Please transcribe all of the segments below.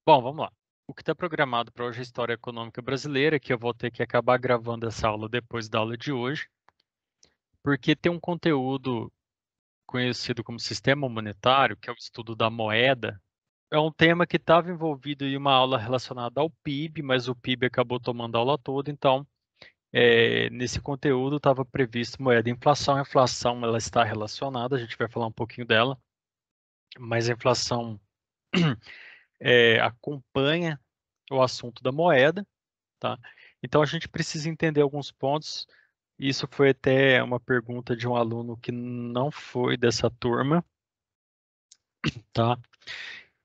Bom, vamos lá. O que está programado para hoje é a História Econômica Brasileira, que eu vou ter que acabar gravando essa aula depois da aula de hoje, porque tem um conteúdo conhecido como Sistema Monetário, que é o estudo da moeda. É um tema que estava envolvido em uma aula relacionada ao PIB, mas o PIB acabou tomando a aula toda, então nesse conteúdo estava previsto moeda e inflação. A inflação ela está relacionada, a gente vai falar um pouquinho dela, mas a inflação acompanha o assunto da moeda, tá? Então a gente precisa entender alguns pontos. Isso foi até uma pergunta de um aluno que não foi dessa turma, tá?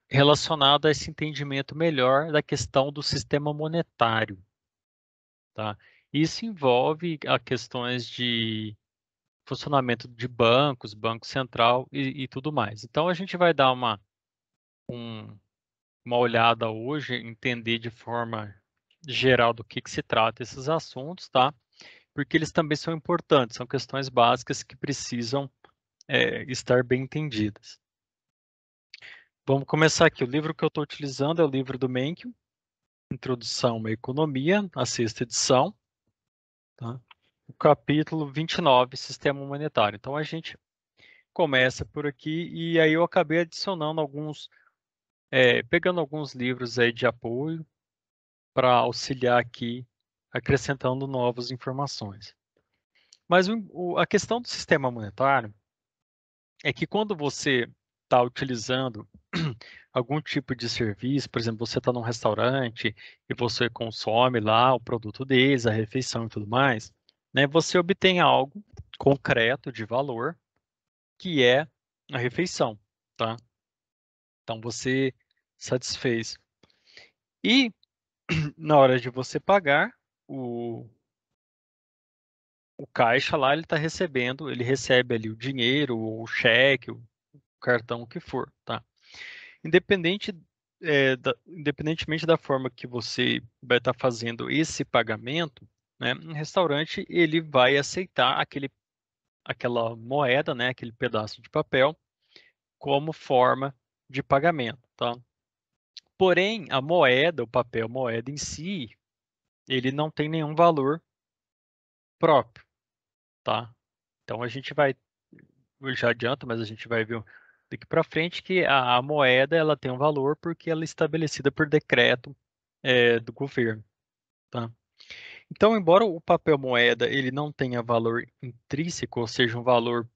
Relacionado a esse entendimento melhor da questão do sistema monetário, tá? Isso envolve a questões de funcionamento de bancos, Banco Central e tudo mais. Então a gente vai dar um- uma olhada hoje, entender de forma geral do que se trata esses assuntos, tá? Porque eles também são importantes, são questões básicas que precisam estar bem entendidas. Vamos começar aqui. O livro que eu estou utilizando é o livro do Menkyo, Introdução à Economia, a sexta edição, tá? O capítulo 29, Sistema Monetário. Então a gente começa por aqui e aí eu acabei adicionando pegando alguns livros aí de apoio para auxiliar aqui, acrescentando novas informações. Mas a questão do sistema monetário é que quando você está utilizando algum tipo de serviço, por exemplo, você está num restaurante e você consome lá o produto deles, a refeição e tudo mais, né, você obtém algo concreto de valor, que é a refeição, tá? Então você satisfez. E na hora de você pagar, o, o caixa lá, ele está recebendo, ele recebe ali o dinheiro, o cheque, o cartão, o que for, tá? Independente, independentemente da forma que você vai estar fazendo esse pagamento, né, um restaurante ele vai aceitar aquela moeda, né, aquele pedaço de papel, como forma de pagamento, tá? Porém, a moeda, o papel moeda em si, ele não tem nenhum valor próprio, tá? Então a gente vai, eu já adianto, mas a gente vai ver daqui para frente que a moeda ela tem um valor porque ela é estabelecida por decreto do governo, tá? Então, embora o papel moeda ele não tenha valor intrínseco, ou seja, um valor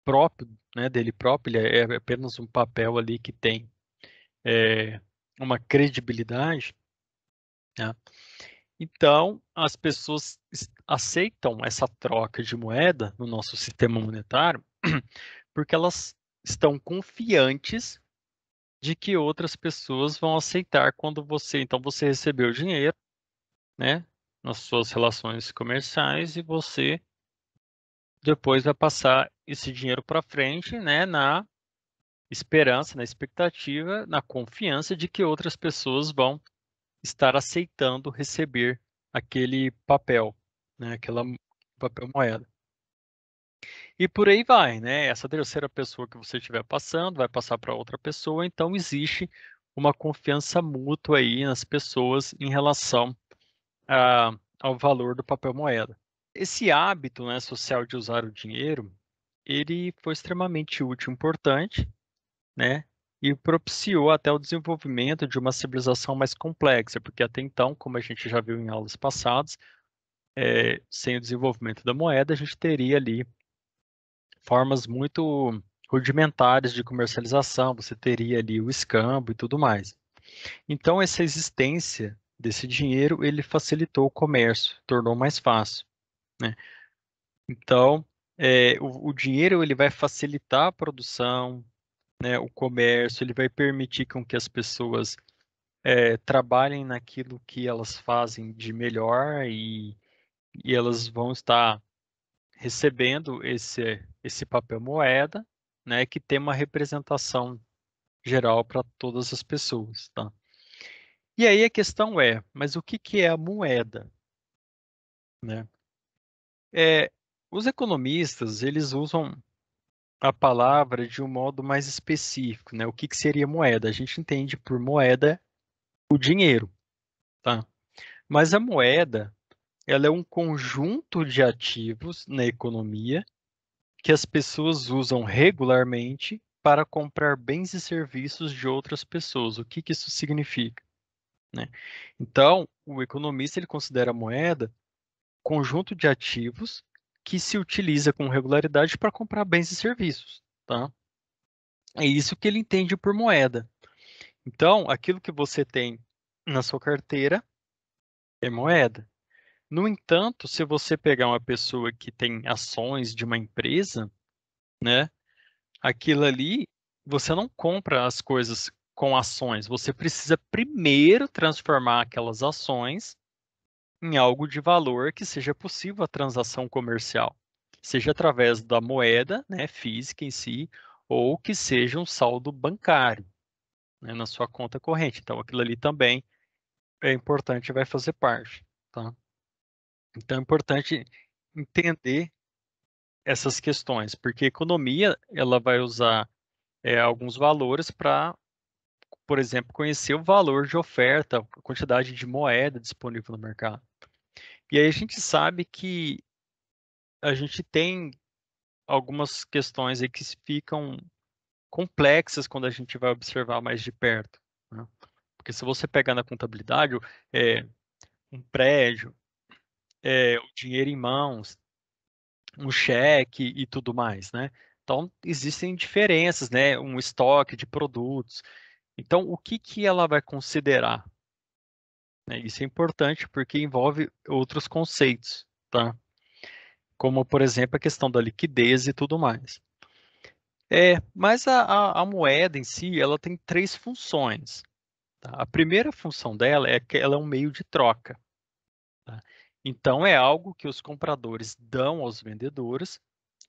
próprio, né, dele próprio, ele é apenas um papel ali que tem é, uma credibilidade, né? Então, as pessoas aceitam essa troca de moeda no nosso sistema monetário porque elas estão confiantes de que outras pessoas vão aceitar quando então você recebeu o dinheiro, né, nas suas relações comerciais e você depois vai passar esse dinheiro para frente, né, na esperança, na expectativa, na confiança de que outras pessoas vão estar aceitando receber aquele papel, né, aquela papel moeda. E por aí vai, né? Essa terceira pessoa que você estiver passando vai passar para outra pessoa, então existe uma confiança mútua aí nas pessoas em relação ao valor do papel moeda. Esse hábito, né, social de usar o dinheiro, ele foi extremamente útil e importante, né? E propiciou até o desenvolvimento de uma civilização mais complexa, porque até então, como a gente já viu em aulas passadas, sem o desenvolvimento da moeda, a gente teria ali formas muito rudimentares de comercialização, você teria ali o escambo e tudo mais. Então, essa existência desse dinheiro, ele facilitou o comércio, tornou mais fácil, né? Então, o dinheiro ele vai facilitar a produção, né, o comércio, ele vai permitir com que as pessoas trabalhem naquilo que elas fazem de melhor e elas vão estar recebendo esse papel moeda, né, que tem uma representação geral para todas as pessoas, tá? E aí a questão mas o que que é a moeda, né? É, os economistas, eles usam a palavra de um modo mais específico, né? O que que seria moeda? A gente entende por moeda o dinheiro, tá? Mas a moeda, ela é um conjunto de ativos na economia que as pessoas usam regularmente para comprar bens e serviços de outras pessoas. O que que isso significa, né? Então, o economista ele considera a moeda conjunto de ativos que se utiliza com regularidade para comprar bens e serviços, tá? É isso que ele entende por moeda. Então, aquilo que você tem na sua carteira é moeda. No entanto, se você pegar uma pessoa que tem ações de uma empresa, né, aquilo ali, você não compra as coisas com ações. Você precisa primeiro transformar aquelas ações em algo de valor que seja possível a transação comercial, seja através da moeda, né, física em si, ou que seja um saldo bancário, né, na sua conta corrente. Então, aquilo ali também é importante e vai fazer parte, tá? Então, é importante entender essas questões, porque a economia ela vai usar alguns valores para, por exemplo, conhecer o valor de oferta, a quantidade de moeda disponível no mercado. E aí a gente sabe que a gente tem algumas questões aí que ficam complexas quando a gente vai observar mais de perto, né? Porque se você pegar na contabilidade, é, um prédio, o dinheiro em mãos, um cheque e tudo mais, né? Então, existem diferenças, né? Um estoque de produtos. Então, o que que ela vai considerar, né? Isso é importante porque envolve outros conceitos, tá? Como, por exemplo, a questão da liquidez e tudo mais. Mas a moeda em si, ela tem três funções, tá? A primeira função dela é que ela é um meio de troca, tá? Então, é algo que os compradores dão aos vendedores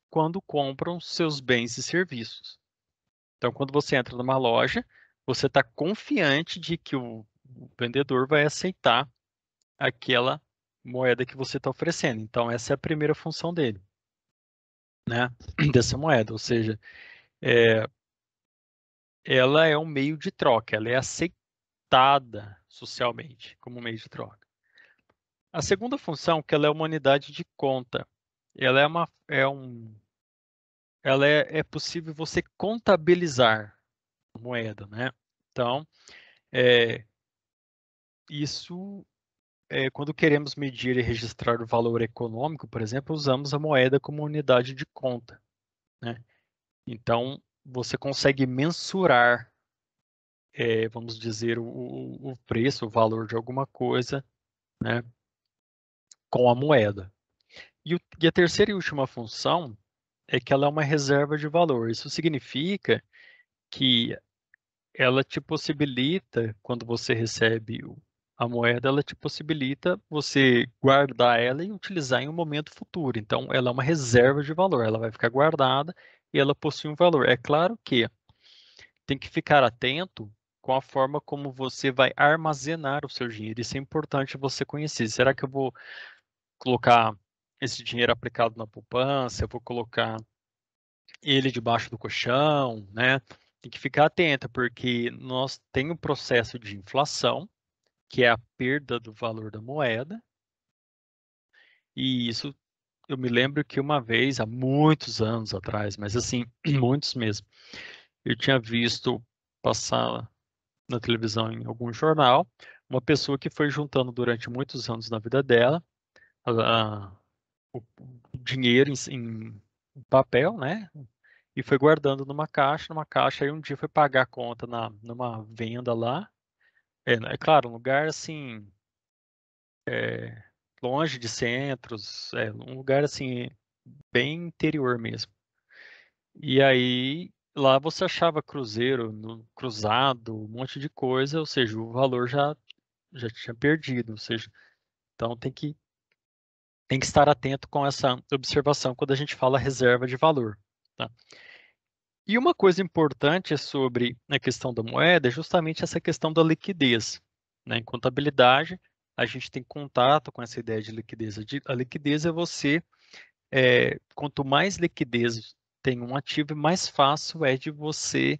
quando compram seus bens e serviços. Então, quando você entra numa loja, você está confiante de que o vendedor vai aceitar aquela moeda que você está oferecendo. Então, essa é a primeira função dele, né? Dessa moeda, ou seja, é, ela é um meio de troca, ela é aceitada socialmente como meio de troca. A segunda função, que ela é uma unidade de conta, ela é uma, é um, ela é possível você contabilizar a moeda, né? Então, é, isso quando queremos medir e registrar o valor econômico, por exemplo, usamos a moeda como unidade de conta, né? Então, você consegue mensurar, vamos dizer, o preço, o valor de alguma coisa, né, com a moeda. E a terceira e última função é que ela é uma reserva de valor. Isso significa que ela te possibilita, quando você recebe a moeda, ela te possibilita você guardar ela e utilizar em um momento futuro. Então, ela é uma reserva de valor, ela vai ficar guardada e ela possui um valor. É claro que tem que ficar atento com a forma como você vai armazenar o seu dinheiro. Isso é importante você conhecer. Será que eu vou colocar esse dinheiro aplicado na poupança? Eu vou colocar ele debaixo do colchão, né? Tem que ficar atento, porque nós tem um processo de inflação, que é a perda do valor da moeda, e isso eu me lembro que uma vez, há muitos anos atrás, mas assim, muitos mesmo, eu tinha visto passar na televisão em algum jornal uma pessoa que foi juntando durante muitos anos na vida dela a- o dinheiro em papel, né? E foi guardando numa caixa, e um dia foi pagar a conta numa venda lá. É claro, um lugar assim, é, longe de centros, um lugar assim, bem interior mesmo. E aí, lá você achava cruzeiro, cruzado, um monte de coisa, ou seja, o valor já tinha perdido, ou seja, então tem que estar atento com essa observação quando a gente fala reserva de valor, tá? E uma coisa importante sobre a questão da moeda é justamente essa questão da liquidez, né? Em contabilidade, a gente tem contato com essa ideia de liquidez. A liquidez é você, quanto mais liquidez tem um ativo, mais fácil é de você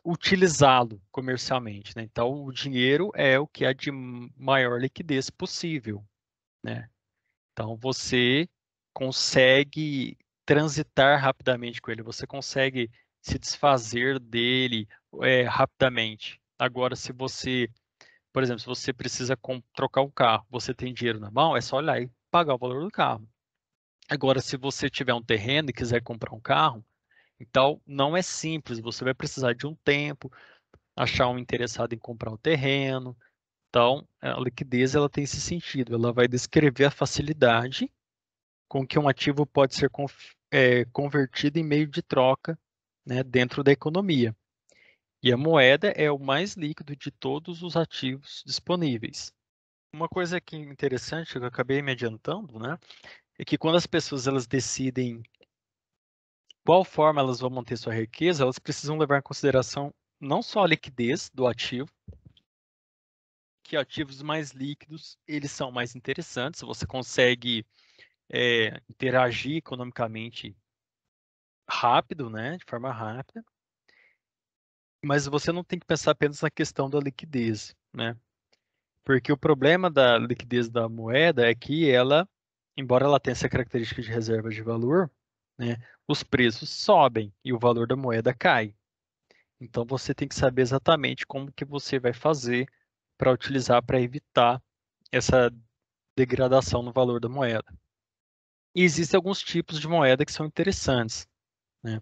utilizá-lo comercialmente, né? Então, o dinheiro é o que é de maior liquidez possível, né? Então, você consegue transitar rapidamente com ele, você consegue se desfazer dele rapidamente. Agora, se você, por exemplo, se você precisa trocar um carro, você tem dinheiro na mão, é só olhar e pagar o valor do carro. Agora, se você tiver um terreno e quiser comprar um carro, então não é simples, você vai precisar de um tempo, achar um interessado em comprar o terreno. Então, a liquidez ela tem esse sentido, ela vai descrever a facilidade com que um ativo pode ser convertido em meio de troca, né, dentro da economia. E a moeda é o mais líquido de todos os ativos disponíveis. Uma coisa que é interessante, que eu acabei me adiantando, né, é que quando as pessoas elas decidem qual forma elas vão manter sua riqueza, elas precisam levar em consideração não só a liquidez do ativo, que ativos mais líquidos, eles são mais interessantes, você consegue interagir economicamente rápido, né, de forma rápida, mas você não tem que pensar apenas na questão da liquidez, né? Porque o problema da liquidez da moeda é que ela, embora ela tenha essa característica de reserva de valor, né, os preços sobem e o valor da moeda cai. Então você tem que saber exatamente como que você vai fazer para utilizar para evitar essa degradação no valor da moeda. E existem alguns tipos de moeda que são interessantes, né?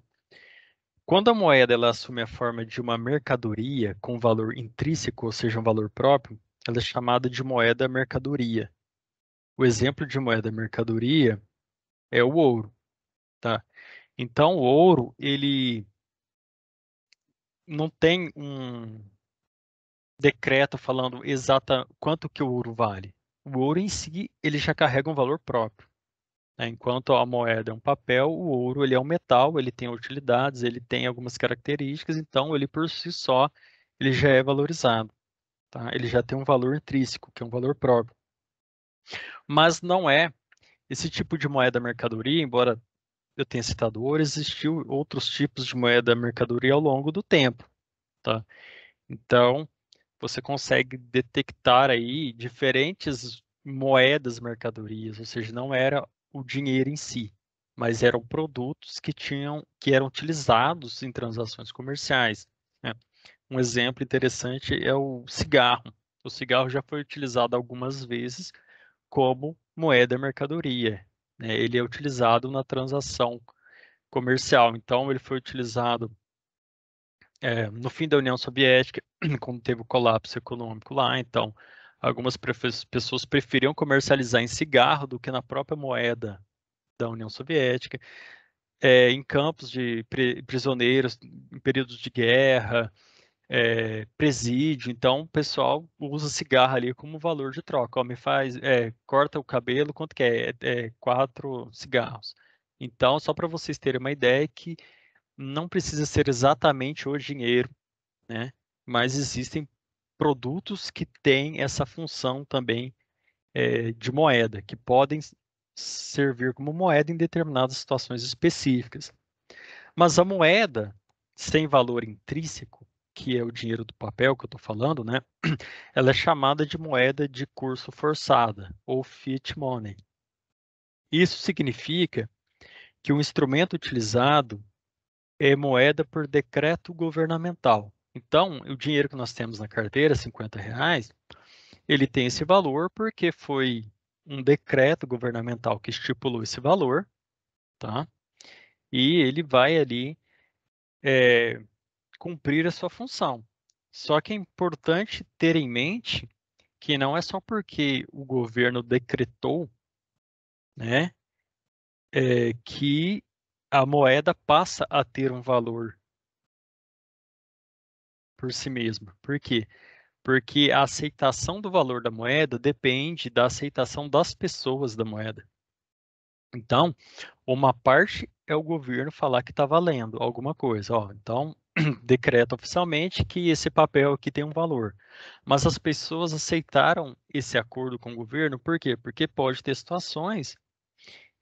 Quando a moeda ela assume a forma de uma mercadoria com valor intrínseco, ou seja, um valor próprio, ela é chamada de moeda mercadoria. O exemplo de moeda mercadoria é o ouro, tá? Então, o ouro, ele não tem um decreto falando exata quanto que o ouro vale. O ouro em si, ele já carrega um valor próprio, né? Enquanto a moeda é um papel, o ouro ele é um metal, ele tem utilidades, ele tem algumas características, então ele por si só ele já é valorizado, tá? Ele já tem um valor intrínseco, que é um valor próprio. Mas não é esse tipo de moeda mercadoria, embora eu tenha citado ouro, existiu outros tipos de moeda mercadoria ao longo do tempo, tá? Então, você consegue detectar aí diferentes moedas mercadorias, ou seja, não era o dinheiro em si, mas eram produtos que eram utilizados em transações comerciais, né? Um exemplo interessante é o cigarro. O cigarro já foi utilizado algumas vezes como moeda mercadoria, né? Ele é utilizado na transação comercial. Então, ele foi utilizado no fim da União Soviética, quando teve o colapso econômico lá. Então, algumas pessoas preferiam comercializar em cigarro do que na própria moeda da União Soviética. Em campos de prisioneiros, em períodos de guerra, presídio. Então, o pessoal usa cigarro ali como valor de troca. Ó, corta o cabelo, quanto que é? 4 cigarros. Então, só para vocês terem uma ideia que não precisa ser exatamente o dinheiro, né? Mas existem produtos que têm essa função também de moeda, que podem servir como moeda em determinadas situações específicas. Mas a moeda sem valor intrínseco, que é o dinheiro do papel que eu estou falando, né? Ela é chamada de moeda de curso forçada, ou fiat money. Isso significa que o instrumento utilizado é moeda por decreto governamental. Então, o dinheiro que nós temos na carteira, R$ 50, ele tem esse valor porque foi um decreto governamental que estipulou esse valor, tá? E ele vai ali cumprir a sua função. Só que é importante ter em mente que não é só porque o governo decretou, né, que a moeda passa a ter um valor por si mesma. Por quê? Porque a aceitação do valor da moeda depende da aceitação das pessoas da moeda. Então, uma parte é o governo falar que está valendo alguma coisa. Ó, então, decreta oficialmente que esse papel aqui tem um valor. Mas as pessoas aceitaram esse acordo com o governo, por quê? Porque pode ter situações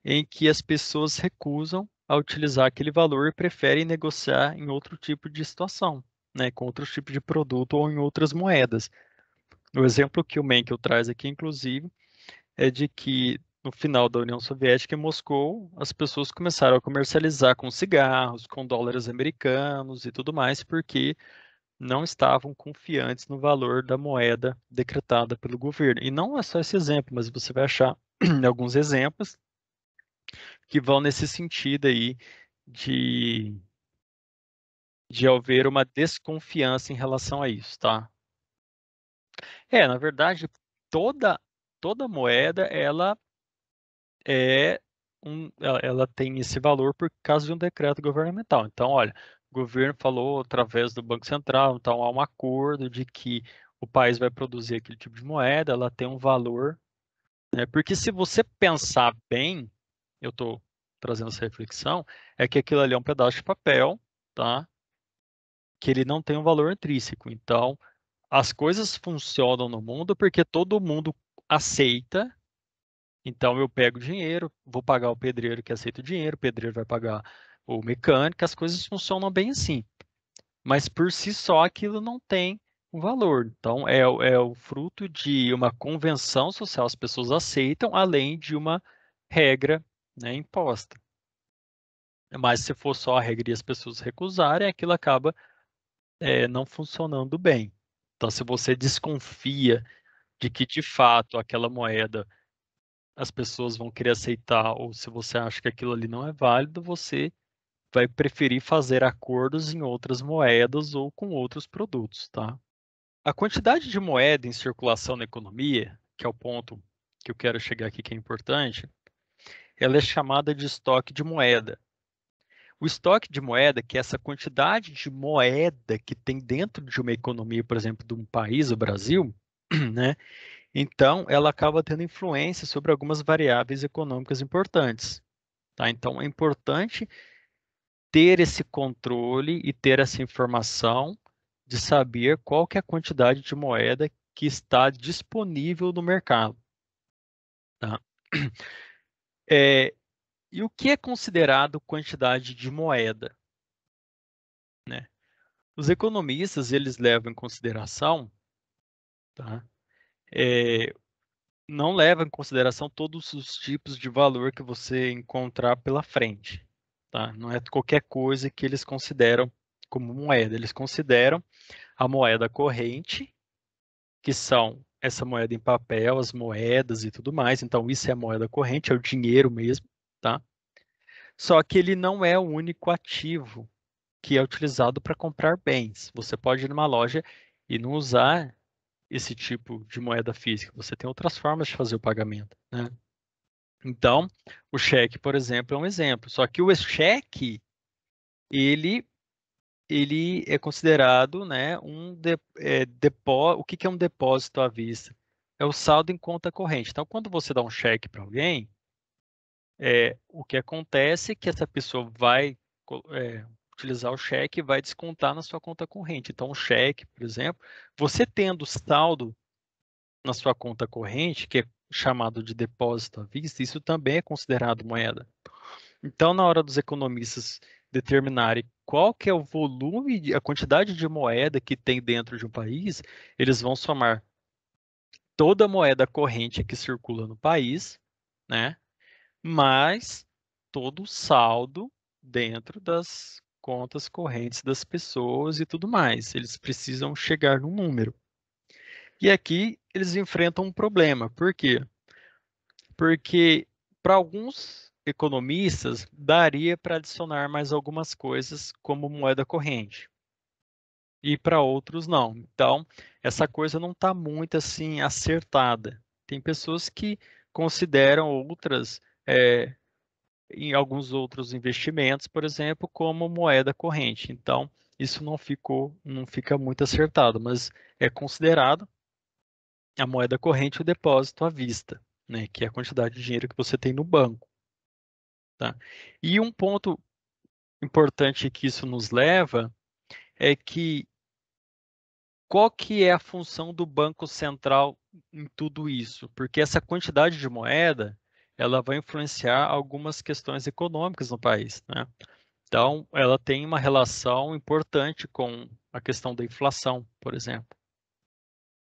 em que as pessoas recusam a utilizar aquele valor e preferem negociar em outro tipo de situação, né, com outro tipo de produto ou em outras moedas. O exemplo que o Menkel traz aqui, inclusive, é de que no final da União Soviética, em Moscou, as pessoas começaram a comercializar com cigarros, com dólares americanos e tudo mais, porque não estavam confiantes no valor da moeda decretada pelo governo. E não é só esse exemplo, mas você vai achar alguns exemplos que vão nesse sentido aí de, de haver uma desconfiança em relação a isso, tá? Na verdade, toda, toda moeda, é ela tem esse valor por causa de um decreto governamental. Então, olha, o governo falou através do Banco Central, então há um acordo de que o país vai produzir aquele tipo de moeda, ela tem um valor, né? Porque se você pensar bem, eu estou trazendo essa reflexão, é que aquilo ali é um pedaço de papel, tá? Que ele não tem um valor intrínseco. Então, as coisas funcionam no mundo porque todo mundo aceita. Então eu pego o dinheiro, vou pagar o pedreiro que aceita o dinheiro, o pedreiro vai pagar o mecânico, as coisas funcionam bem assim. Mas por si só aquilo não tem um valor. Então é o fruto de uma convenção social, as pessoas aceitam, além de uma regra, né, imposta. Mas se for só a regra e as pessoas recusarem, aquilo acaba não funcionando bem. Então se você desconfia de que de fato aquela moeda as pessoas vão querer aceitar, ou se você acha que aquilo ali não é válido, você vai preferir fazer acordos em outras moedas ou com outros produtos, tá? A quantidade de moeda em circulação na economia, que é o ponto que eu quero chegar aqui que é importante, ela é chamada de estoque de moeda. O estoque de moeda, que é essa quantidade de moeda que tem dentro de uma economia, por exemplo, de um país, o Brasil, né? Então, ela acaba tendo influência sobre algumas variáveis econômicas importantes. Tá? Então, é importante ter esse controle e ter essa informação de saber qual que é a quantidade de moeda que está disponível no mercado. Tá? É, e o que é considerado quantidade de moeda? Né? Os economistas eles levam em consideração, tá? É, não levam em consideração todos os tipos de valor que você encontrar pela frente. Tá? Não é qualquer coisa que eles consideram como moeda. Eles consideram a moeda corrente, que são essa moeda em papel, as moedas e tudo mais. Então, isso é a moeda corrente, é o dinheiro mesmo, tá? Só que ele não é o único ativo que é utilizado para comprar bens. Você pode ir numa loja e não usar esse tipo de moeda física. Você tem outras formas de fazer o pagamento, né? Então, o cheque, por exemplo, é um exemplo. Só que o cheque, ele ele é considerado, né, o que que é um depósito à vista? É o saldo em conta corrente. Então, quando você dá um cheque para alguém, o que acontece é que essa pessoa vai utilizar o cheque e vai descontar na sua conta corrente. Então, o cheque, por exemplo, você tendo saldo na sua conta corrente, que é chamado de depósito à vista, isso também é considerado moeda. Então, na hora dos economistas determinarem qual que é o volume, a quantidade de moeda que tem dentro de um país, eles vão somar toda a moeda corrente que circula no país, né, mais todo o saldo dentro das contas correntes das pessoas e tudo mais. Eles precisam chegar num número. E aqui eles enfrentam um problema. Por quê? Porque para alguns economistas daria para adicionar mais algumas coisas como moeda corrente e para outros não. Então, essa coisa não está muito assim acertada. Tem pessoas que consideram outras, em alguns outros investimentos, por exemplo, como moeda corrente. Então, isso não fica muito acertado, mas é considerado a moeda corrente o depósito à vista, né, que é a quantidade de dinheiro que você tem no banco. Tá? E um ponto importante que isso nos leva é que qual que é a função do Banco Central em tudo isso? Porque essa quantidade de moeda, ela vai influenciar algumas questões econômicas no país, né? Então, ela tem uma relação importante com a questão da inflação, por exemplo.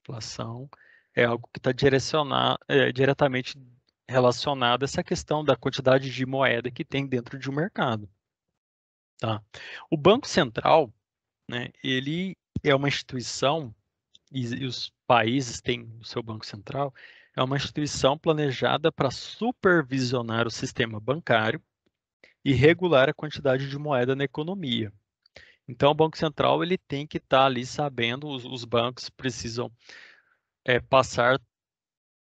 Inflação é algo que está diretamente relacionado a essa questão da quantidade de moeda que tem dentro de um mercado. Tá? O Banco Central, né, ele é uma instituição, e os países têm o seu Banco Central, é uma instituição planejada para supervisionar o sistema bancário e regular a quantidade de moeda na economia. Então, o Banco Central ele tem que estar ali sabendo, os bancos precisam passar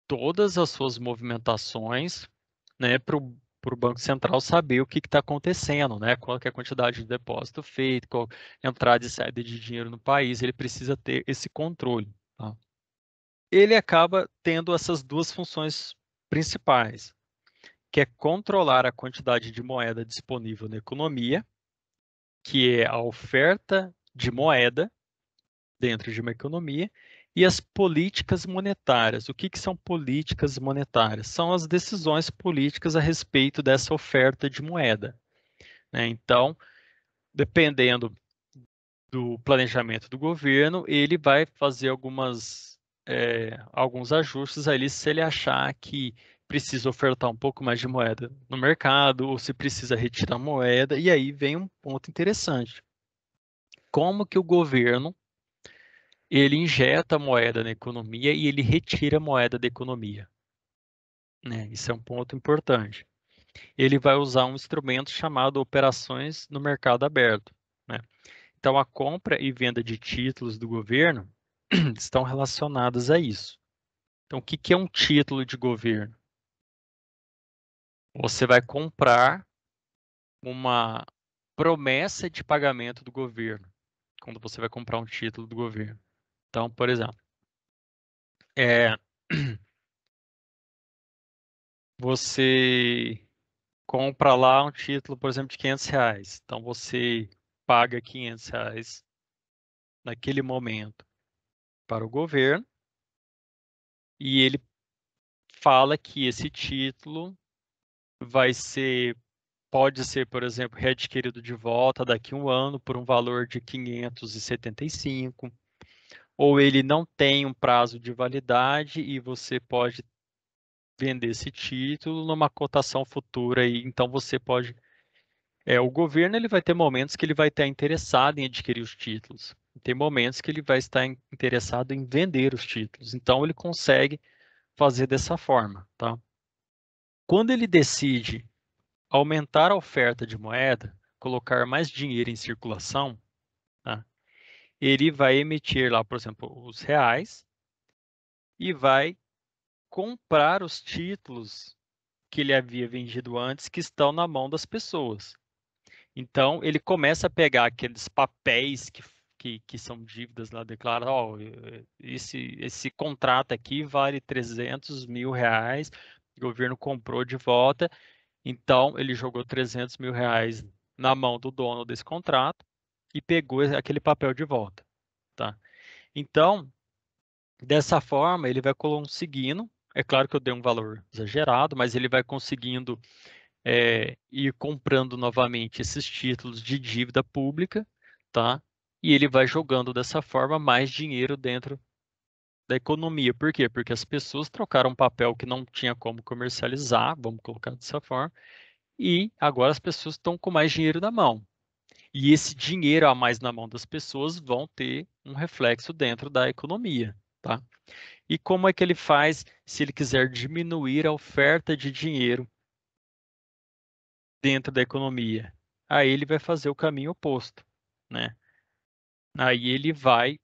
todas as suas movimentações, né, para o Banco Central saber o que está acontecendo, né, qual que é a quantidade de depósito feito, qual entrada e saída de dinheiro no país, ele precisa ter esse controle. Tá? Ele acaba tendo essas duas funções principais, que é controlar a quantidade de moeda disponível na economia, que é a oferta de moeda dentro de uma economia, e as políticas monetárias. O que são políticas monetárias? São as decisões políticas a respeito dessa oferta de moeda, né? Então, dependendo do planejamento do governo, ele vai fazer alguns ajustes ali se ele achar que precisa ofertar um pouco mais de moeda no mercado, ou se precisa retirar moeda, e aí vem um ponto interessante. Como que o governo ele injeta moeda na economia e ele retira moeda da economia, né? Isso é um ponto importante. Ele vai usar um instrumento chamado operações no mercado aberto, né? Então, a compra e venda de títulos do governo estão relacionadas a isso. Então, o que é um título de governo? Você vai comprar uma promessa de pagamento do governo, quando você vai comprar um título do governo. Então, por exemplo, é, você compra lá um título, por exemplo, de R$ 500. Então, você paga R$ 500 naquele momento para o governo e ele fala que esse título pode ser, por exemplo, readquirido de volta daqui a um ano por um valor de 575, ou ele não tem um prazo de validade e você pode vender esse título numa cotação futura e então você pode o governo ele vai ter momentos que ele vai estar interessado em adquirir os títulos. Tem momentos que ele vai estar interessado em vender os títulos. Então ele consegue fazer dessa forma, tá? Quando ele decide aumentar a oferta de moeda, colocar mais dinheiro em circulação, tá? Ele vai emitir lá, por exemplo, os reais e vai comprar os títulos que ele havia vendido antes que estão na mão das pessoas. Então, ele começa a pegar aqueles papéis que são dívidas lá, declara, ó, esse contrato aqui vale R$ 300 mil, o governo comprou de volta, então ele jogou R$ 300 mil na mão do dono desse contrato e pegou aquele papel de volta, tá? Então, dessa forma, ele vai conseguindo, é claro que eu dei um valor exagerado, mas ele vai conseguindo ir comprando novamente esses títulos de dívida pública, tá? E ele vai jogando dessa forma mais dinheiro dentro da economia. Por quê? Porque as pessoas trocaram um papel que não tinha como comercializar, vamos colocar dessa forma, e agora as pessoas estão com mais dinheiro na mão. E esse dinheiro a mais na mão das pessoas vão ter um reflexo dentro da economia, tá? E como é que ele faz se ele quiser diminuir a oferta de dinheiro dentro da economia? Aí ele vai fazer o caminho oposto, né? Aí ele vai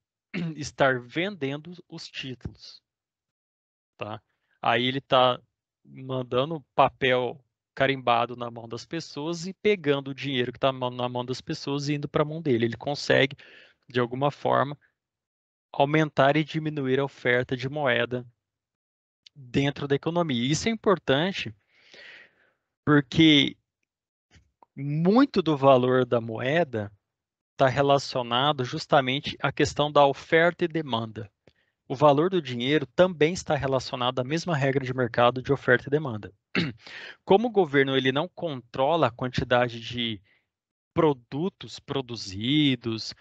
estar vendendo os títulos, tá? Aí ele está mandando papel carimbado na mão das pessoas e pegando o dinheiro que está na mão das pessoas e indo para a mão dele. Ele consegue, de alguma forma, aumentar e diminuir a oferta de moeda dentro da economia. Isso é importante porque muito do valor da moeda está relacionado justamente à questão da oferta e demanda. o valor do dinheiro também está relacionado à mesma regra de mercado de oferta e demanda. Como o governo ele não controla a quantidade de produtos produzidos,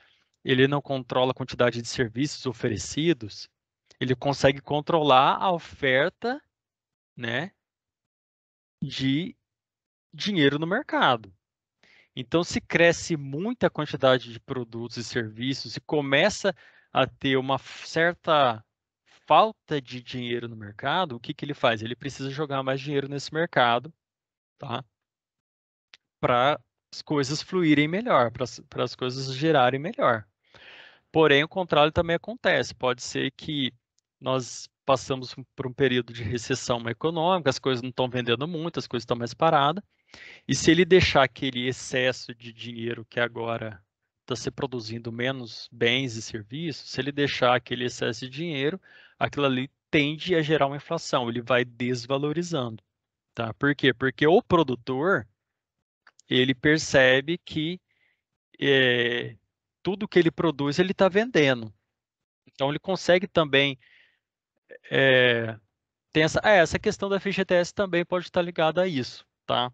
ele não controla a quantidade de serviços oferecidos, ele consegue controlar a oferta, né, de dinheiro no mercado. Então, se cresce muita quantidade de produtos e serviços e começa a ter uma certa falta de dinheiro no mercado, o que que ele faz? Ele precisa jogar mais dinheiro nesse mercado, tá? Para as coisas fluírem melhor, para as coisas girarem melhor. Porém, o contrário também acontece. Pode ser que nós passamos por um período de recessão econômica, as coisas não estão vendendo muito, as coisas estão mais paradas. E se ele deixar aquele excesso de dinheiro que agora está se produzindo menos bens e serviços, se ele deixar aquele excesso de dinheiro, aquilo ali tende a gerar uma inflação, ele vai desvalorizando, tá? Por quê? Porque o produtor, ele percebe que é, tudo que ele produz, ele está vendendo. Então, ele consegue também, tem essa questão da FGTS também pode estar ligada a isso, tá?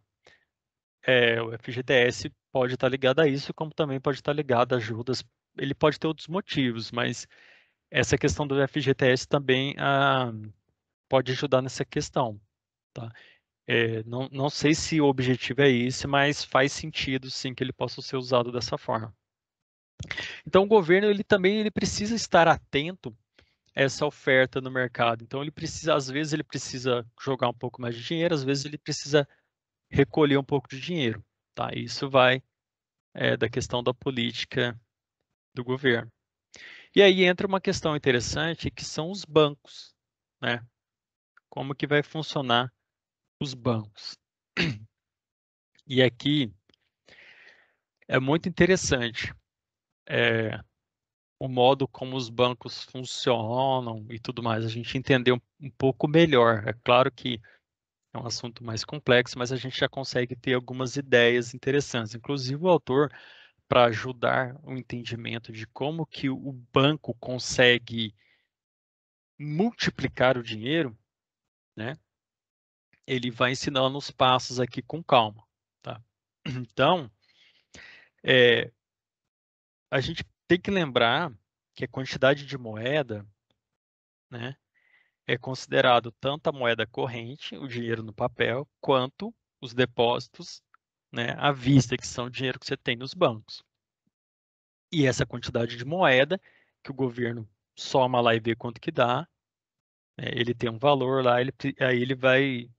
O FGTS pode estar ligado a isso, como também pode estar ligado a ajudas. Ele pode ter outros motivos, mas essa questão do FGTS também pode ajudar nessa questão, tá? Não sei se o objetivo é esse, mas faz sentido sim que ele possa ser usado dessa forma. Então o governo ele precisa estar atento a essa oferta no mercado. Então ele precisa, às vezes ele precisa jogar um pouco mais de dinheiro, às vezes ele precisa recolher um pouco de dinheiro, tá? Isso vai da questão da política do governo. E aí entra uma questão interessante que são os bancos, né? Como que vai funcionar os bancos? E aqui é muito interessante o modo como os bancos funcionam e tudo mais. A gente entender um pouco melhor. É claro que é um assunto mais complexo, mas a gente já consegue ter algumas ideias interessantes. Inclusive o autor, para ajudar o entendimento de como que o banco consegue multiplicar o dinheiro, né? Ele vai ensinando os passos aqui com calma, tá? Então, é, a gente tem que lembrar que a quantidade de moeda, né, é considerado tanto a moeda corrente, o dinheiro no papel, quanto os depósitos, né, à vista, que são o dinheiro que você tem nos bancos. E essa quantidade de moeda que o governo soma lá e vê quanto que dá, ele tem um valor lá, aí ele vai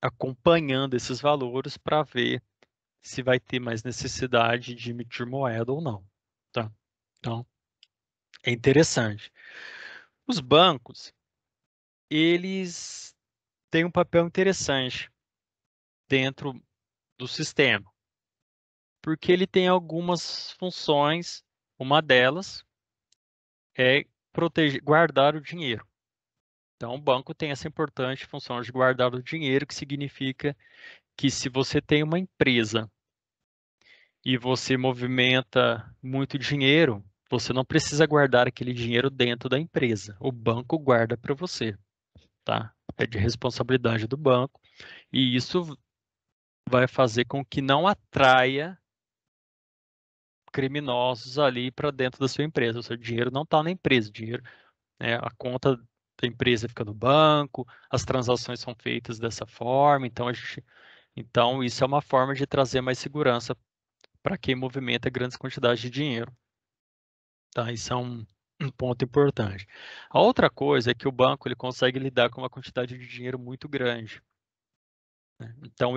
acompanhando esses valores para ver se vai ter mais necessidade de emitir moeda ou não, tá? Então, é interessante. Os bancos, eles têm um papel interessante dentro do sistema, porque ele tem algumas funções, uma delas é proteger, guardar o dinheiro. Então, o banco tem essa importante função de guardar o dinheiro, que significa que se você tem uma empresa e você movimenta muito dinheiro, você não precisa guardar aquele dinheiro dentro da empresa. O banco guarda para você, tá? É de responsabilidade do banco e isso vai fazer com que não atraia criminosos ali para dentro da sua empresa. O seu dinheiro não está na empresa, o dinheiro, né, a conta da empresa fica no banco, as transações são feitas dessa forma, então isso é uma forma de trazer mais segurança para quem movimenta grandes quantidades de dinheiro. Tá? Isso é um ponto importante. A outra coisa é que o banco ele consegue lidar com uma quantidade de dinheiro muito grande, né? Então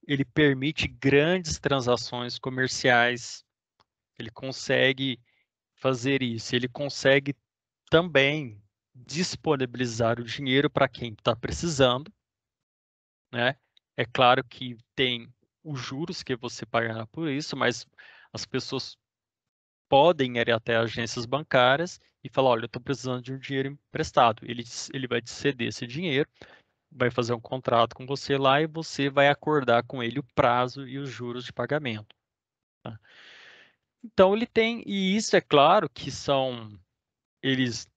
ele permite grandes transações comerciais, ele consegue fazer isso, ele consegue também disponibilizar o dinheiro para quem está precisando, né? É claro que tem os juros que você pagará por isso, mas as pessoas podem ir até agências bancárias e falar, olha, eu estou precisando de um dinheiro emprestado. Ele vai te ceder esse dinheiro, vai fazer um contrato com você lá e você vai acordar com ele o prazo e os juros de pagamento, tá? Então ele tem, e isso é claro que eles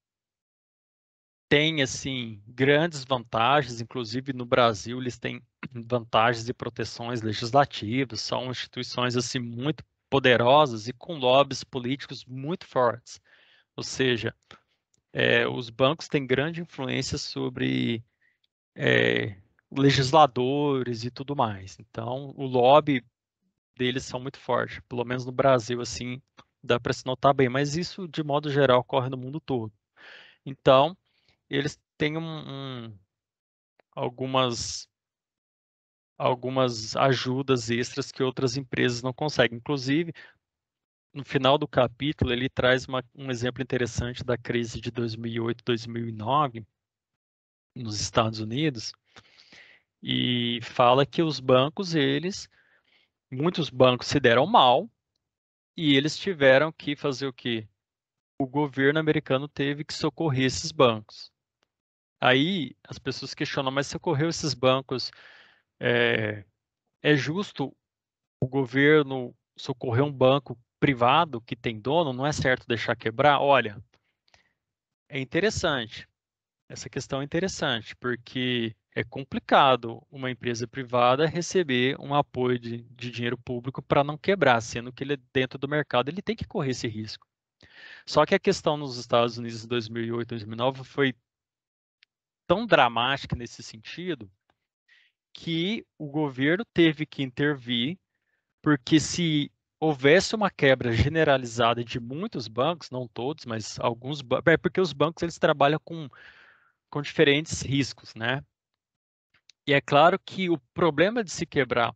tem assim grandes vantagens, inclusive no Brasil eles têm vantagens e proteções legislativas, são instituições assim muito poderosas e com lobbies políticos muito fortes. Ou seja, os bancos têm grande influência sobre legisladores e tudo mais. Então, o lobby deles são muito fortes, pelo menos no Brasil, assim, dá para se notar bem, mas isso, de modo geral, ocorre no mundo todo. Então, eles têm algumas ajudas extras que outras empresas não conseguem. Inclusive, no final do capítulo, ele traz um exemplo interessante da crise de 2008, 2009 nos Estados Unidos e fala que os bancos, muitos bancos se deram mal e eles tiveram que fazer o quê? O governo americano teve que socorrer esses bancos. Aí as pessoas questionam, mas socorreu esses bancos, é, é justo o governo socorrer um banco privado que tem dono? Não é certo deixar quebrar? Olha, é interessante. Essa questão é interessante, porque é complicado uma empresa privada receber um apoio de dinheiro público para não quebrar, sendo que ele dentro do mercado ele tem que correr esse risco. Só que a questão nos Estados Unidos em 2008, 2009 foi tão dramática nesse sentido que o governo teve que intervir, porque se houvesse uma quebra generalizada de muitos bancos, não todos, mas alguns bancos, porque os bancos eles trabalham com diferentes riscos, né? E é claro que o problema de se quebrar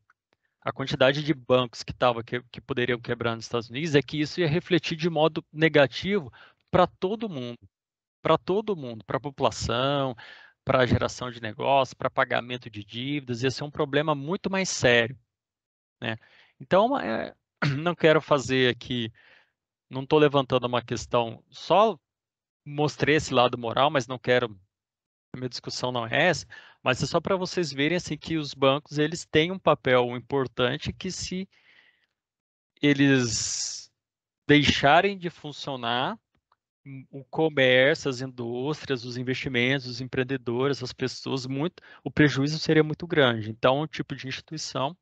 a quantidade de bancos que poderiam quebrar nos Estados Unidos é que isso ia refletir de modo negativo para todo mundo, para a população, para a geração de negócios, para pagamento de dívidas, ia ser um problema muito mais sério, né? Então, não quero fazer aqui, não estou levantando uma questão, só mostrei esse lado moral, mas não quero, a minha discussão não é essa, mas é só para vocês verem assim que os bancos eles têm um papel importante que se eles deixarem de funcionar, o comércio, as indústrias, os investimentos, os empreendedores, as pessoas, o prejuízo seria muito grande. Então, é um tipo de instituição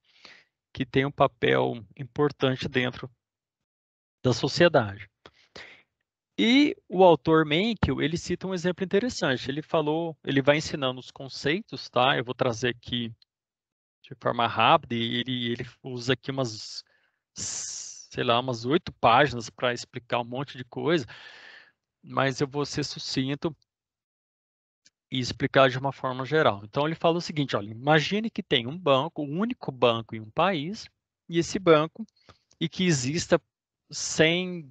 que tem um papel importante dentro da sociedade. E o autor Mencken, ele cita um exemplo interessante. Ele vai ensinando os conceitos, tá? Eu vou trazer aqui de forma rápida e ele usa aqui sei lá, umas 8 páginas para explicar um monte de coisa, mas eu vou ser sucinto e explicar de uma forma geral. Então ele fala o seguinte, olha, imagine que tem um banco, um único banco em um país, e esse banco, e que exista US$ 100,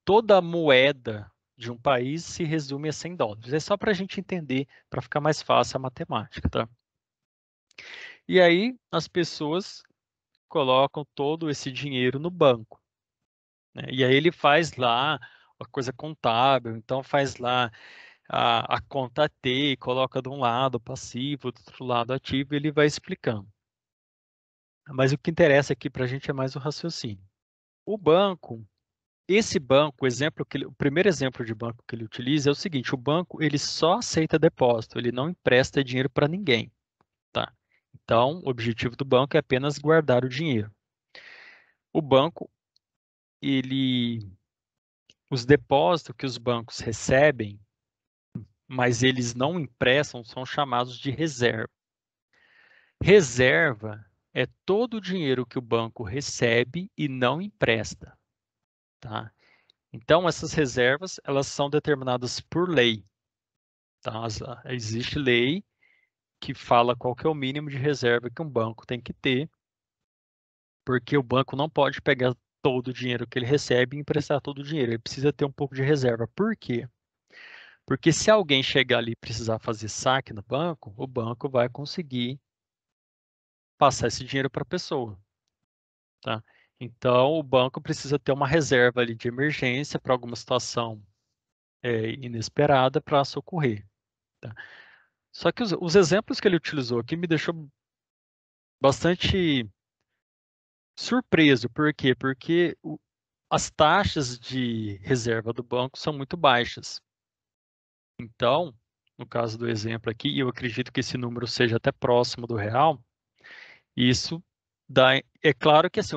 toda a moeda de um país se resume a US$ 100. É só para a gente entender, para ficar mais fácil a matemática, tá? E aí as pessoas colocam todo esse dinheiro no banco, né? E aí ele faz lá a coisa contábil, então faz lá a conta T, coloca de um lado passivo, do outro lado ativo, e ele vai explicando. Mas o que interessa aqui para a gente é mais o raciocínio. O banco, esse banco, o primeiro exemplo de banco que ele utiliza é o seguinte: o banco ele só aceita depósito, ele não empresta dinheiro para ninguém, tá? Então, o objetivo do banco é apenas guardar o dinheiro. O banco, os depósitos que os bancos recebem, mas eles não emprestam, são chamados de reserva. Reserva é todo o dinheiro que o banco recebe e não empresta, tá? Então, essas reservas, elas são determinadas por lei, tá? Existe lei que fala qual que é o mínimo de reserva que um banco tem que ter, porque o banco não pode pegar todo o dinheiro que ele recebe e emprestar todo o dinheiro. Ele precisa ter um pouco de reserva. Por quê? Porque se alguém chegar ali e precisar fazer saque no banco, o banco vai conseguir passar esse dinheiro para a pessoa, tá? Então, o banco precisa ter uma reserva ali de emergência para alguma situação inesperada para socorrer, tá? Só que os exemplos que ele utilizou aqui me deixou bastante surpreso. Por quê? Porque as taxas de reserva do banco são muito baixas. Então, no caso do exemplo aqui, e eu acredito que esse número seja até próximo do real, isso dá. É claro que assim,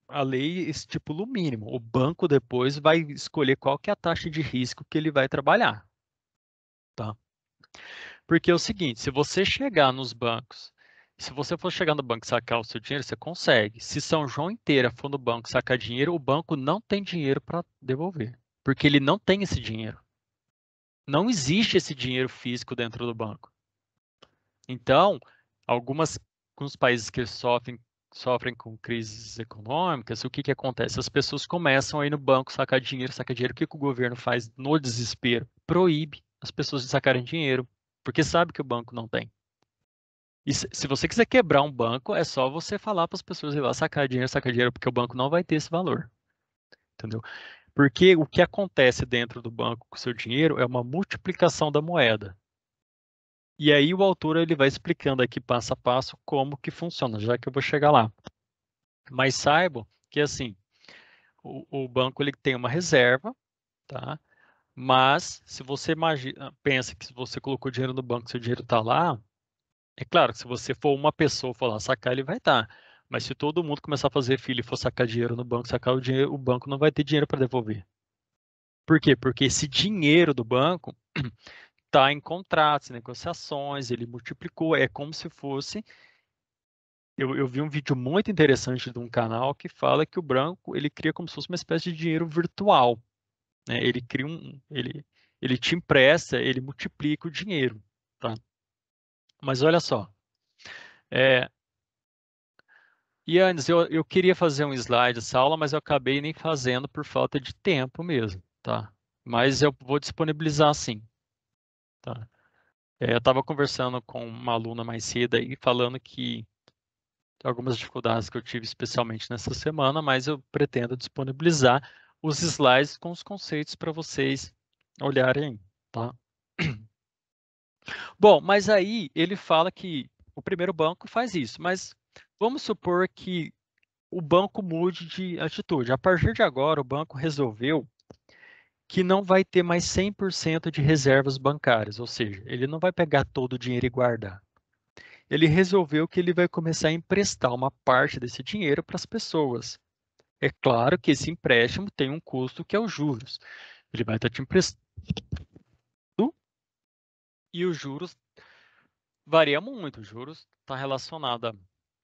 a lei estipula o mínimo. O banco depois vai escolher qual que é a taxa de risco que ele vai trabalhar, tá? Porque é o seguinte, se você chegar nos bancos, se você for chegar no banco e sacar o seu dinheiro, você consegue. Se São João inteira for no banco sacar dinheiro, o banco não tem dinheiro para devolver, porque ele não tem esse dinheiro. Não existe esse dinheiro físico dentro do banco. Então, alguns países que sofrem com crises econômicas, o que que acontece? As pessoas começam a ir no banco sacar dinheiro. O que que o governo faz no desespero? Proíbe as pessoas de sacarem dinheiro, porque sabe que o banco não tem. E se você quiser quebrar um banco, é só você falar para as pessoas ir lá sacar dinheiro, porque o banco não vai ter esse valor, entendeu? Porque o que acontece dentro do banco com o seu dinheiro é uma multiplicação da moeda. E aí o autor ele vai explicando aqui passo a passo como que funciona, já que eu vou chegar lá. Mas saibam que assim, o banco ele tem uma reserva, tá? Mas se você pensa que se você colocou dinheiro no banco, seu dinheiro está lá, é claro que se você for uma pessoa for lá sacar, ele vai estar. Mas se todo mundo começar a fazer fila e for sacar dinheiro no banco, sacar o dinheiro, o banco não vai ter dinheiro para devolver. Por quê? Porque esse dinheiro do banco está em contratos, negociações, ele multiplicou, é como se fosse. Eu vi um vídeo muito interessante de um canal que fala que o banco ele cria como se fosse uma espécie de dinheiro virtual, né? Ele cria ele te empresta, ele multiplica o dinheiro, tá? Mas olha só, é, Yannis, eu queria fazer um slide dessa aula, mas eu acabei nem fazendo por falta de tempo mesmo, tá? Mas eu vou disponibilizar sim, tá? Eu estava conversando com uma aluna mais cedo aí, falando que algumas dificuldades que eu tive especialmente nessa semana, mas eu pretendo disponibilizar os slides com os conceitos para vocês olharem, tá? Bom, mas aí ele fala que o primeiro banco faz isso, mas vamos supor que o banco mude de atitude. A partir de agora, o banco resolveu que não vai ter mais 100% de reservas bancárias, ou seja, ele não vai pegar todo o dinheiro e guardar. Ele resolveu que ele vai começar a emprestar uma parte desse dinheiro para as pessoas. É claro que esse empréstimo tem um custo que é os juros. Ele vai estar te emprestando e os juros varia muito. Os juros está relacionado a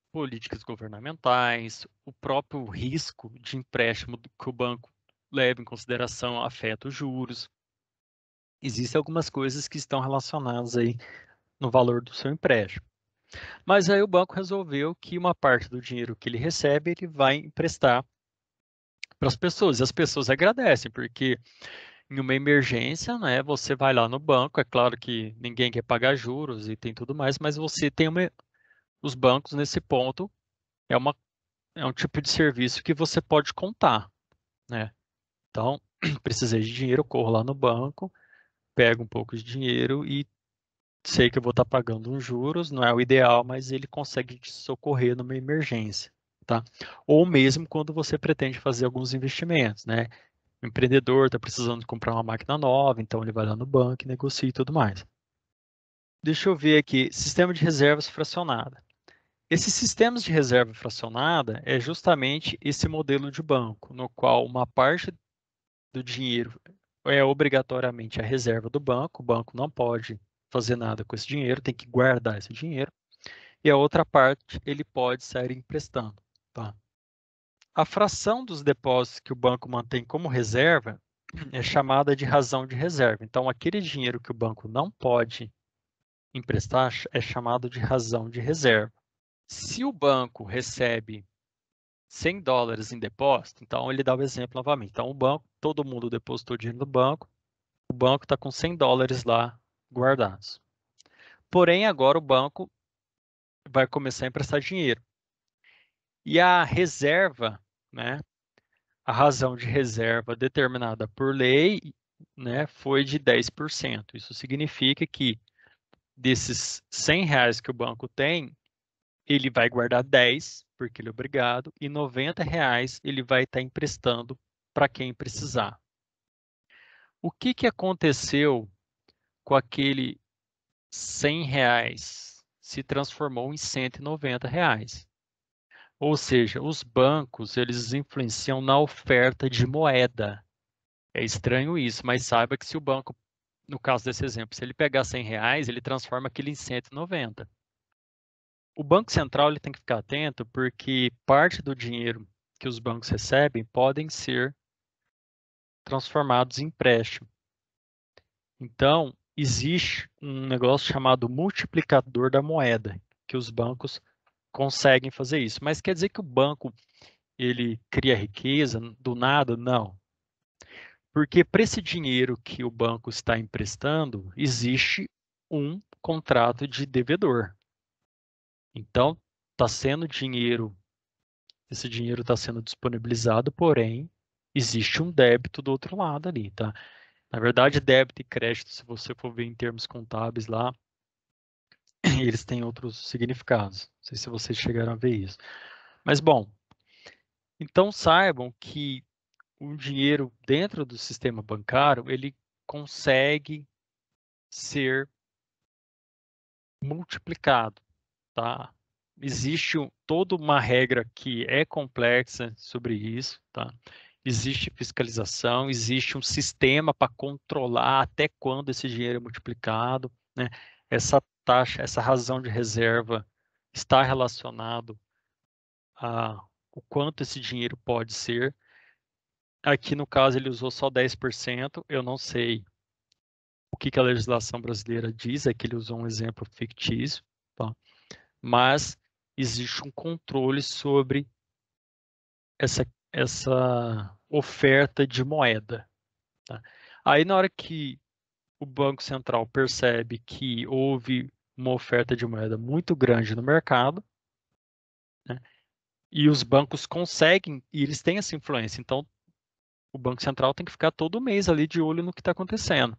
políticas governamentais, o próprio risco de empréstimo que o banco leva em consideração afeta os juros. Existem algumas coisas que estão relacionadas aí no valor do seu empréstimo. Mas aí o banco resolveu que uma parte do dinheiro que ele recebe, ele vai emprestar para as pessoas. E as pessoas agradecem, porque em uma emergência, né, você vai lá no banco, é claro que ninguém quer pagar juros e tem tudo mais, mas você tem os bancos nesse ponto é uma é um tipo de serviço que você pode contar, né? Então, precisei de dinheiro, eu corro lá no banco, pego um pouco de dinheiro e sei que eu vou estar pagando uns juros, não é o ideal, mas ele consegue te socorrer numa emergência, tá? Ou mesmo quando você pretende fazer alguns investimentos, né? O empreendedor está precisando comprar uma máquina nova, então ele vai lá no banco e negocia e tudo mais. Deixa eu ver aqui, sistema de reservas fracionada. Esses sistemas de reserva fracionada é justamente esse modelo de banco, no qual uma parte do dinheiro é obrigatoriamente a reserva do banco, o banco não pode fazer nada com esse dinheiro, tem que guardar esse dinheiro, e a outra parte ele pode sair emprestando, tá? A fração dos depósitos que o banco mantém como reserva é chamada de razão de reserva. Então, aquele dinheiro que o banco não pode emprestar é chamado de razão de reserva. Se o banco recebe $100 em depósito, então ele dá o exemplo novamente. Então, o banco, todo mundo depositou dinheiro no banco, o banco está com $100 lá guardados. Porém, agora o banco vai começar a emprestar dinheiro. E a reserva, né, a razão de reserva determinada por lei, né, foi de 10%. Isso significa que desses R$ 100 que o banco tem, ele vai guardar 10, porque ele é obrigado, e R$ 90 ele vai estar emprestando para quem precisar. O que aconteceu com aquele R$ 100 se transformou em R$ 190? Ou seja, os bancos, eles influenciam na oferta de moeda. É estranho isso, mas saiba que se o banco, no caso desse exemplo, se ele pegar R$ 100, ele transforma aquilo em 190. O Banco Central ele tem que ficar atento porque parte do dinheiro que os bancos recebem podem ser transformados em empréstimo. Então, existe um negócio chamado multiplicador da moeda, que os bancos conseguem fazer isso. Mas quer dizer que o banco ele cria riqueza do nada? Não. Porque para esse dinheiro que o banco está emprestando, existe um contrato de devedor. Então, está sendo dinheiro, esse dinheiro está sendo disponibilizado, porém, existe um débito do outro lado ali, tá? Na verdade, débito e crédito, se você for ver em termos contábeis lá, eles têm outros significados. Não sei se vocês chegaram a ver isso. Mas, bom, então saibam que o dinheiro dentro do sistema bancário, ele consegue ser multiplicado, tá? Existe toda uma regra que é complexa sobre isso, tá? Existe fiscalização, existe um sistema para controlar até quando esse dinheiro é multiplicado, né? Essa taxa, essa razão de reserva está relacionado a o quanto esse dinheiro pode ser. Aqui no caso ele usou só 10%, eu não sei o que a legislação brasileira diz, é que ele usou um exemplo fictício, tá? Mas existe um controle sobre essa oferta de moeda, tá? Aí, na hora que o Banco Central percebe que houve uma oferta de moeda muito grande no mercado, né, e os bancos conseguem, e eles têm essa influência, então o Banco Central tem que ficar todo mês ali de olho no que está acontecendo.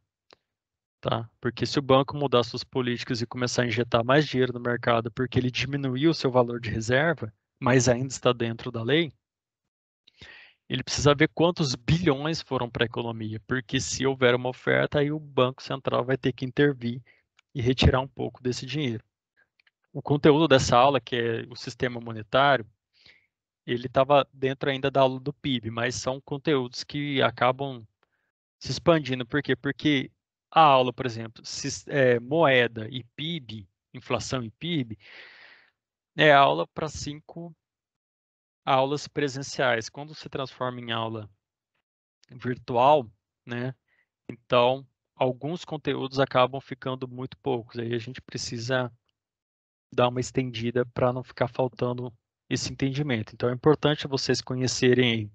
Tá? Porque se o banco mudar suas políticas e começar a injetar mais dinheiro no mercado porque ele diminuiu o seu valor de reserva, mas ainda está dentro da lei, ele precisa ver quantos bilhões foram para a economia, porque se houver uma oferta, aí o Banco Central vai ter que intervir e retirar um pouco desse dinheiro. O conteúdo dessa aula, que é o sistema monetário, ele estava dentro ainda da aula do PIB, mas são conteúdos que acabam se expandindo. Por quê? Porque a aula, por exemplo, moeda e PIB, inflação e PIB, é aula para 5 aulas presenciais. Quando se transforma em aula virtual, né? Então, alguns conteúdos acabam ficando muito poucos. Aí a gente precisa dar uma estendida para não ficar faltando esse entendimento. Então, é importante vocês conhecerem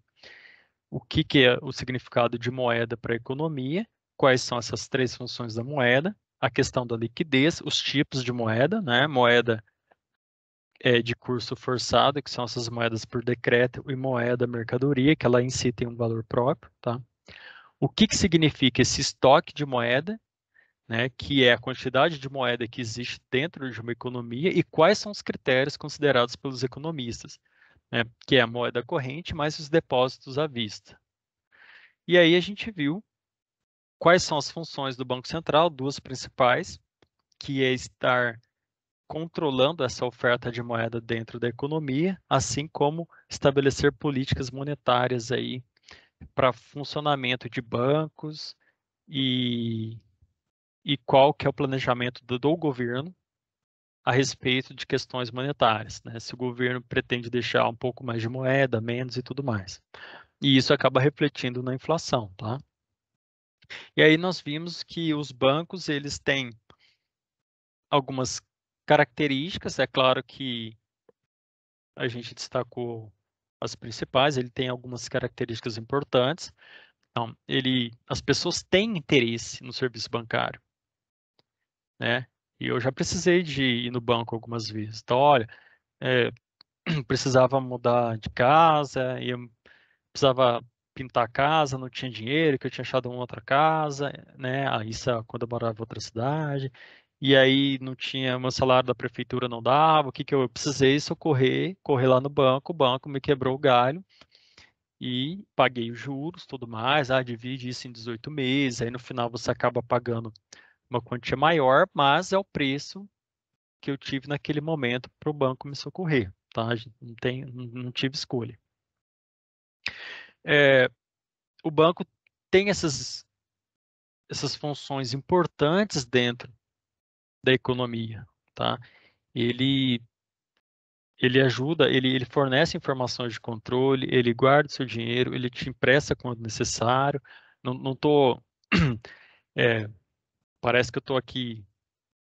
o que é o significado de moeda para a economia, quais são essas 3 funções da moeda, a questão da liquidez, os tipos de moeda, né? Moeda de curso forçado, que são essas moedas por decreto, e moeda mercadoria, que ela em si tem um valor próprio, tá? O que significa esse estoque de moeda, né? Que é a quantidade de moeda que existe dentro de uma economia e quais são os critérios considerados pelos economistas, né? Que é a moeda corrente mais os depósitos à vista. E aí a gente viu quais são as funções do Banco Central, 2 principais, que é estar controlando essa oferta de moeda dentro da economia, assim como estabelecer políticas monetárias aí para funcionamento de bancos e, e qual que é o planejamento do governo a respeito de questões monetárias, né? Se o governo pretende deixar um pouco mais de moeda, menos e tudo mais. E isso acaba refletindo na inflação, tá? E aí nós vimos que os bancos, eles têm algumas características, é claro que a gente destacou as principais, ele tem algumas características importantes. Então, as pessoas têm interesse no serviço bancário, né? E eu já precisei de ir no banco algumas vezes. Então, olha, precisava mudar de casa, e eu precisava pintar a casa, não tinha dinheiro, que eu tinha achado uma outra casa, né? Isso é quando eu morava em outra cidade. e aí não tinha, meu salário da prefeitura não dava, o que que eu precisei? Correr lá no banco, o banco me quebrou o galho e paguei os juros, tudo mais, divide isso em 18 meses, aí no final você acaba pagando uma quantia maior, mas é o preço que eu tive naquele momento para o banco me socorrer, tá? Não tive escolha. O banco tem essas funções importantes dentro da economia, tá? Ele, ele ajuda, ele fornece informações de controle, ele guarda o seu dinheiro, ele te empresta quando necessário. Não tô, é, parece que eu estou aqui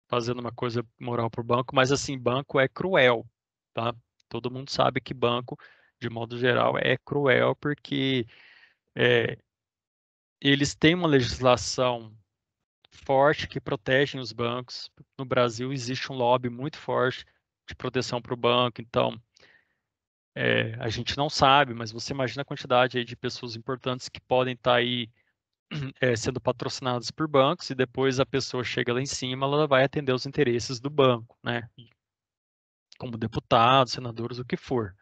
fazendo uma coisa moral para o banco, mas assim, banco é cruel, tá? Todo mundo sabe que banco, de modo geral, é cruel porque é, eles têm uma legislação forte que protege os bancos. No Brasil existe um lobby muito forte de proteção para o banco, então a gente não sabe, mas você imagina a quantidade aí de pessoas importantes que podem estar aí sendo patrocinadas por bancos e depois a pessoa chega lá em cima, ela vai atender os interesses do banco, né? Como deputados, senadores, o que for.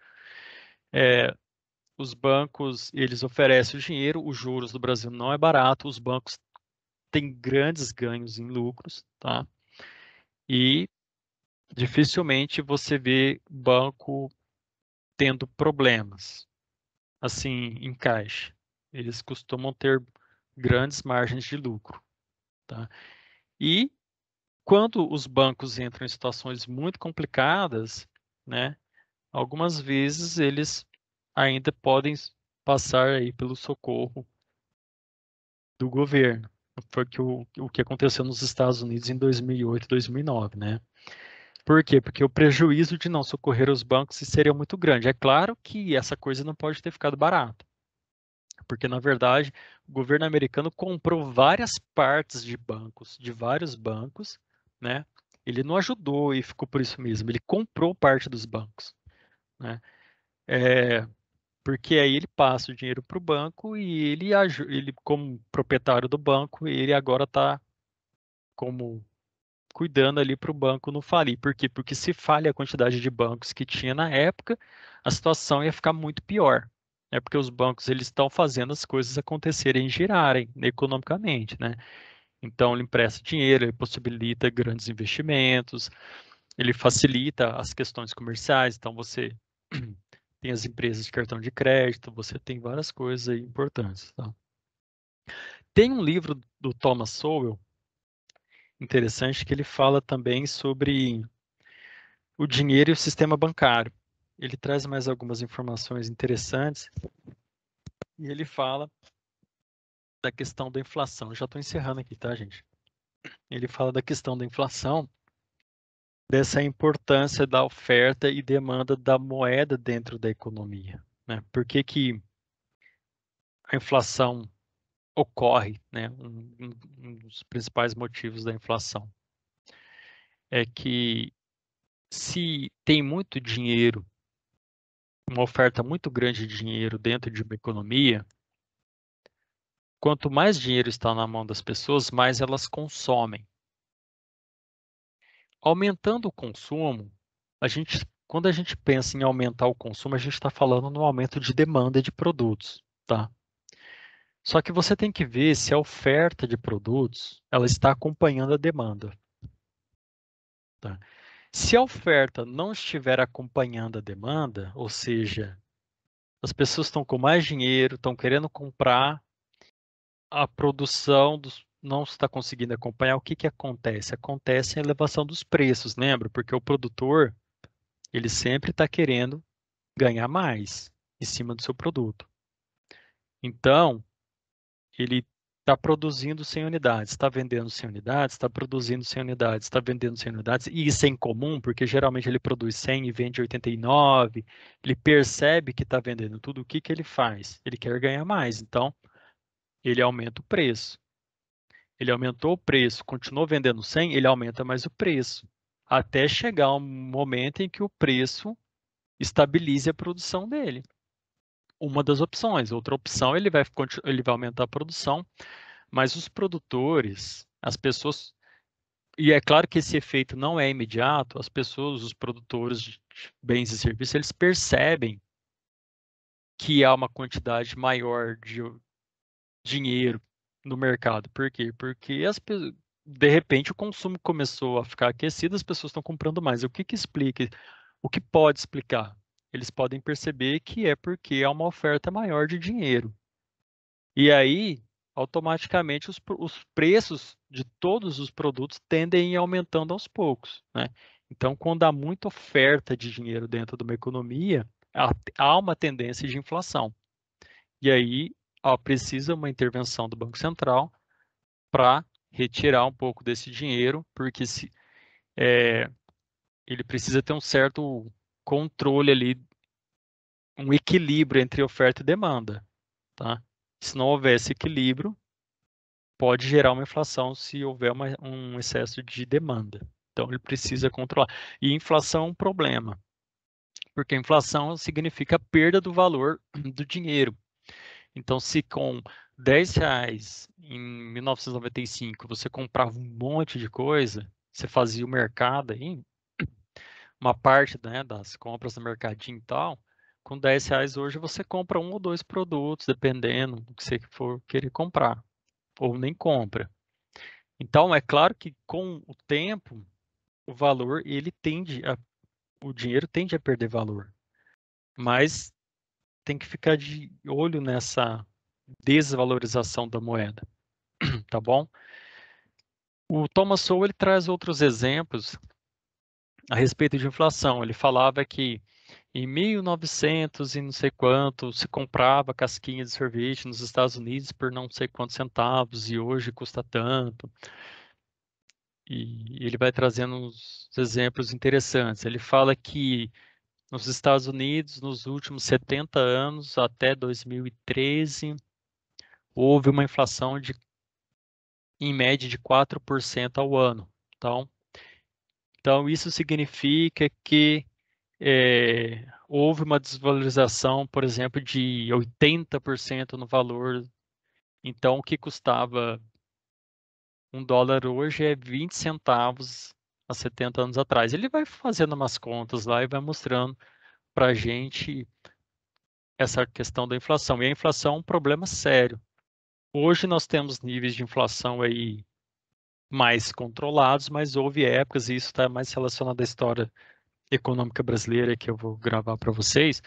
Os bancos, eles oferecem o dinheiro, os juros do Brasil não é barato, os bancos têm grandes ganhos em lucros, tá? E dificilmente você vê banco tendo problemas, assim, em caixa. Eles costumam ter grandes margens de lucro, tá? E quando os bancos entram em situações muito complicadas, né, algumas vezes eles ainda podem passar aí pelo socorro do governo. Foi o que aconteceu nos Estados Unidos em 2008, 2009, né? Por quê? Porque o prejuízo de não socorrer os bancos seria muito grande. É claro que essa coisa não pode ter ficado barata, porque na verdade o governo americano comprou várias partes de bancos, de vários bancos, né? Ele não ajudou e ficou por isso mesmo. Ele comprou parte dos bancos, né? É, porque aí ele passa o dinheiro para o banco e ele, como proprietário do banco, ele agora está como cuidando ali para o banco não falir. Por quê? Porque se falha a quantidade de bancos que tinha na época, a situação ia ficar muito pior. É porque os bancos eles estão fazendo as coisas acontecerem, girarem economicamente, né? Então ele empresta dinheiro, ele possibilita grandes investimentos, ele facilita as questões comerciais. Então você tem as empresas de cartão de crédito, você tem várias coisas aí importantes, tá? Tem um livro do Thomas Sowell interessante que ele fala também sobre o dinheiro e o sistema bancário. Ele traz mais algumas informações interessantes e ele fala da questão da inflação. Já estou encerrando aqui, tá, gente? Ele fala da questão da inflação, dessa importância da oferta e demanda da moeda dentro da economia, né? Por que que a inflação ocorre, né? Um dos principais motivos da inflação é que se tem muito dinheiro, uma oferta muito grande de dinheiro dentro de uma economia, quanto mais dinheiro está na mão das pessoas, mais elas consomem. Aumentando o consumo, quando a gente pensa em aumentar o consumo, a gente está falando no aumento de demanda de produtos, tá? Só que você tem que ver se a oferta de produtos ela está acompanhando a demanda, tá? Se a oferta não estiver acompanhando a demanda, ou seja, as pessoas estão com mais dinheiro, estão querendo comprar, a produção não está conseguindo acompanhar, o que que acontece? Acontece a elevação dos preços, lembra? Porque o produtor, ele sempre está querendo ganhar mais em cima do seu produto. Então, ele está produzindo 100 unidades, está vendendo 100 unidades, está produzindo 100 unidades, está vendendo 100 unidades, e isso é incomum, porque geralmente ele produz 100 e vende 89, ele percebe que está vendendo tudo, o que que ele faz? Ele quer ganhar mais, então ele aumenta o preço. Ele aumentou o preço, continuou vendendo 100, ele aumenta mais o preço, até chegar um momento em que o preço estabilize a produção dele. Uma das opções. Outra opção, ele vai aumentar a produção, mas os produtores, as pessoas, E é claro que esse efeito não é imediato, as pessoas, os produtores de bens e serviços, eles percebem que há uma quantidade maior de dinheiro no mercado. Por quê? Porque de repente o consumo começou a ficar aquecido, as pessoas estão comprando mais. O que que explica? O que pode explicar? Eles podem perceber que é porque há uma oferta maior de dinheiro. E aí, automaticamente, os preços de todos os produtos tendem a ir aumentando aos poucos, né? Então, quando há muita oferta de dinheiro dentro de uma economia, há uma tendência de inflação. E aí, precisa uma intervenção do Banco Central para retirar um pouco desse dinheiro, porque ele precisa ter um certo controle ali, um equilíbrio entre oferta e demanda, tá? Se não houver esse equilíbrio, pode gerar uma inflação se houver um excesso de demanda. Então, ele precisa controlar. E inflação é um problema, porque a inflação significa a perda do valor do dinheiro. Então, se com R$ 10 em 1995 você comprava um monte de coisa, você fazia o mercado aí, uma parte, né, das compras no mercadinho e tal, com R$ 10 hoje você compra um ou dois produtos, dependendo do que você for querer comprar, ou nem compra. Então, é claro que com o tempo, o valor, o dinheiro tende a perder valor, mas tem que ficar de olho nessa desvalorização da moeda, tá bom? O Thomas Sowell ele traz outros exemplos a respeito de inflação. Ele falava que em 1900 e não sei quanto se comprava casquinha de sorvete nos Estados Unidos por não sei quantos centavos e hoje custa tanto. E ele vai trazendo uns exemplos interessantes. Ele fala que nos Estados Unidos, nos últimos 70 anos, até 2013, houve uma inflação em média de 4% ao ano. Então, isso significa que houve uma desvalorização, por exemplo, de 80% no valor. Então, o que custava $1 hoje é 20 centavos há 70 anos atrás. Ele vai fazendo umas contas lá e vai mostrando para a gente essa questão da inflação. E a inflação é um problema sério. Hoje nós temos níveis de inflação aí mais controlados, mas houve épocas, e isso está mais relacionado à história econômica brasileira que eu vou gravar para vocês,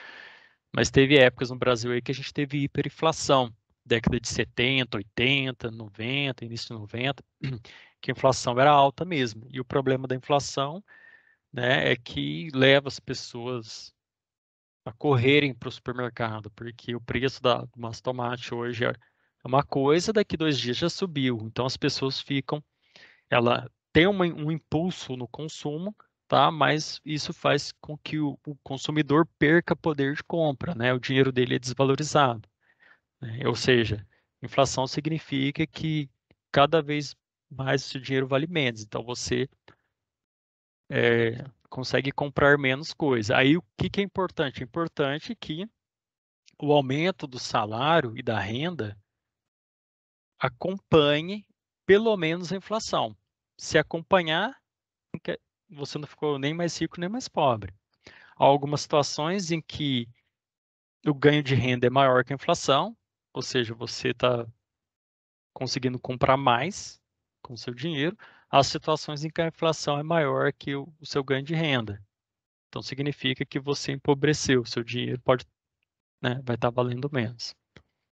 mas teve épocas no Brasil aí que a gente teve hiperinflação, década de 70, 80, 90, início de 90, que a inflação era alta mesmo. E o problema da inflação, né, é que leva as pessoas a correrem para o supermercado, porque o preço do nosso tomate hoje é uma coisa, daqui 2 dias já subiu. Então as pessoas ela tem um impulso no consumo, tá? Mas isso faz com que o consumidor perca poder de compra, né? O dinheiro dele é desvalorizado, né? Ou seja, inflação significa que cada vez mais o seu dinheiro vale menos. Então você consegue comprar menos coisa. Aí o que que é importante? É importante que o aumento do salário e da renda acompanhe pelo menos a inflação. Se acompanhar, você não ficou nem mais rico nem mais pobre. Há algumas situações em que o ganho de renda é maior que a inflação, ou seja, você está conseguindo comprar mais com o seu dinheiro. Há situações em que a inflação é maior que o seu ganho de renda. Então significa que você empobreceu, o seu dinheiro pode, né, vai estar valendo menos.